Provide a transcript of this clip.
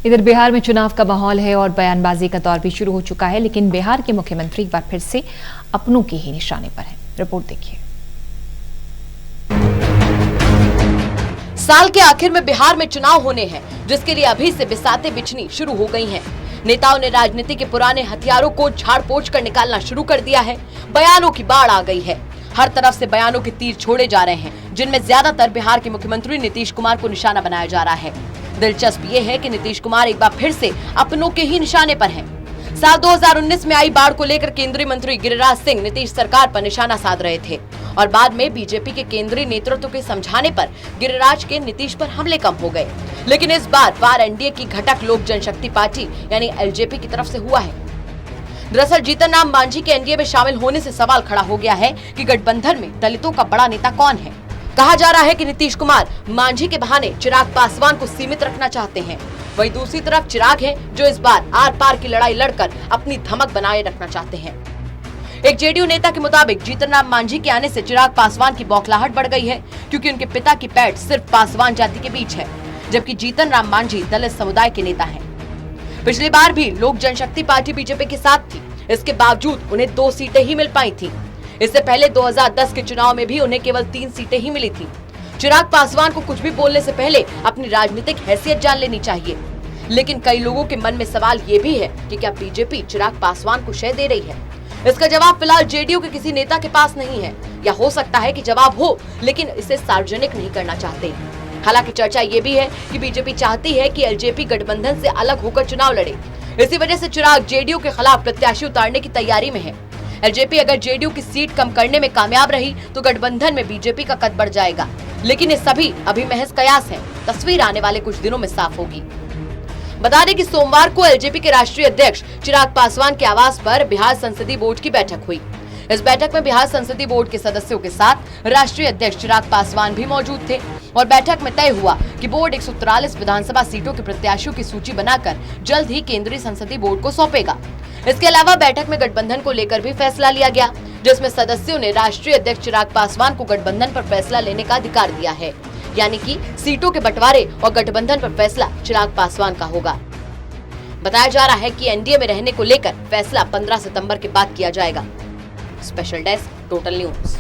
इधर बिहार में चुनाव का माहौल है और बयानबाजी का दौर भी शुरू हो चुका है, लेकिन बिहार के मुख्यमंत्री एक बार फिर से अपनों के ही निशाने पर हैं। रिपोर्ट देखिए। साल के आखिर में बिहार में चुनाव होने हैं, जिसके लिए अभी से बिसातें बिछनी शुरू हो गई हैं। नेताओं ने राजनीति के पुराने हथियारों को झाड़ पोंछ कर निकालना शुरू कर दिया है। बयानों की बाढ़ आ गई है। हर तरफ से बयानों के तीर छोड़े जा रहे हैं, जिनमें ज्यादातर बिहार के मुख्यमंत्री नीतीश कुमार को निशाना बनाया जा रहा है। दिलचस्प ये है कि नीतीश कुमार एक बार फिर से अपनों के ही निशाने पर हैं। साल 2019 में आई बाढ़ को लेकर केंद्रीय मंत्री गिरिराज सिंह नीतीश सरकार पर निशाना साध रहे थे और बाद में बीजेपी के केंद्रीय नेतृत्व के समझाने पर गिरिराज के नीतीश पर हमले कम हो गए। लेकिन इस बार वार एनडीए की घटक लोक जनशक्ति पार्टी यानी एलजेपी की तरफ से हुआ है। दरअसल जीतन राम मांझी के एनडीए में शामिल होने से सवाल खड़ा हो गया है कि गठबंधन में दलितों का बड़ा नेता कौन है। कहा जा रहा है कि नीतीश कुमार मांझी के बहाने चिराग पासवान को सीमित रखना चाहते हैं। वहीं दूसरी तरफ चिराग हैं, जो इस बार आर पार की लड़ाई लड़कर अपनी धमक बनाए रखना चाहते हैं। एक जेडीयू नेता के मुताबिक जीतन राम मांझी के आने से चिराग पासवान की बौखलाहट बढ़ गई है, क्योंकि उनके पिता की पैठ सिर्फ पासवान जाति के बीच है, जबकि जीतन राम मांझी दलित समुदाय के नेता हैं। पिछली बार भी लोक जनशक्ति पार्टी बीजेपी के साथ थी, इसके बावजूद उन्हें 2 सीटें ही मिल पाई थी। इससे पहले 2010 के चुनाव में भी उन्हें केवल 3 सीटें ही मिली थी। चिराग पासवान को कुछ भी बोलने से पहले अपनी राजनीतिक हैसियत जान लेनी चाहिए। लेकिन कई लोगों के मन में सवाल ये भी है कि क्या बीजेपी चिराग पासवान को शय दे रही है। इसका जवाब फिलहाल जेडीयू के किसी नेता के पास नहीं है, या हो सकता है कि जवाब हो, लेकिन इसे सार्वजनिक नहीं करना चाहते। हालांकि चर्चा ये भी है कि बीजेपी चाहती है कि एलजेपी गठबंधन से अलग होकर चुनाव लड़े। इसी वजह से चिराग जेडीयू के खिलाफ प्रत्याशी उतारने की तैयारी में है। एलजेपी अगर जेडीयू की सीट कम करने में कामयाब रही तो गठबंधन में बीजेपी का कद बढ़ जाएगा। लेकिन ये सभी अभी महज कयास हैं। तस्वीर आने वाले कुछ दिनों में साफ होगी। बता दें कि सोमवार को एलजेपी के राष्ट्रीय अध्यक्ष चिराग पासवान के आवास पर बिहार संसदीय बोर्ड की बैठक हुई। इस बैठक में बिहार संसदीय बोर्ड के सदस्यों के साथ राष्ट्रीय अध्यक्ष चिराग पासवान भी मौजूद थे और बैठक में तय हुआ कि बोर्ड 143 विधानसभा सीटों के प्रत्याशियों की सूची बनाकर जल्द ही केंद्रीय संसदीय बोर्ड को सौंपेगा। इसके अलावा बैठक में गठबंधन को लेकर भी फैसला लिया गया, जिसमें सदस्यों ने राष्ट्रीय अध्यक्ष चिराग पासवान को गठबंधन पर फैसला लेने का अधिकार दिया है, यानी कि सीटों के बंटवारे और गठबंधन पर फैसला चिराग पासवान का होगा। बताया जा रहा है कि एनडीए में रहने को लेकर फैसला 15 सितंबर के बाद किया जाएगा। Special desk, total news.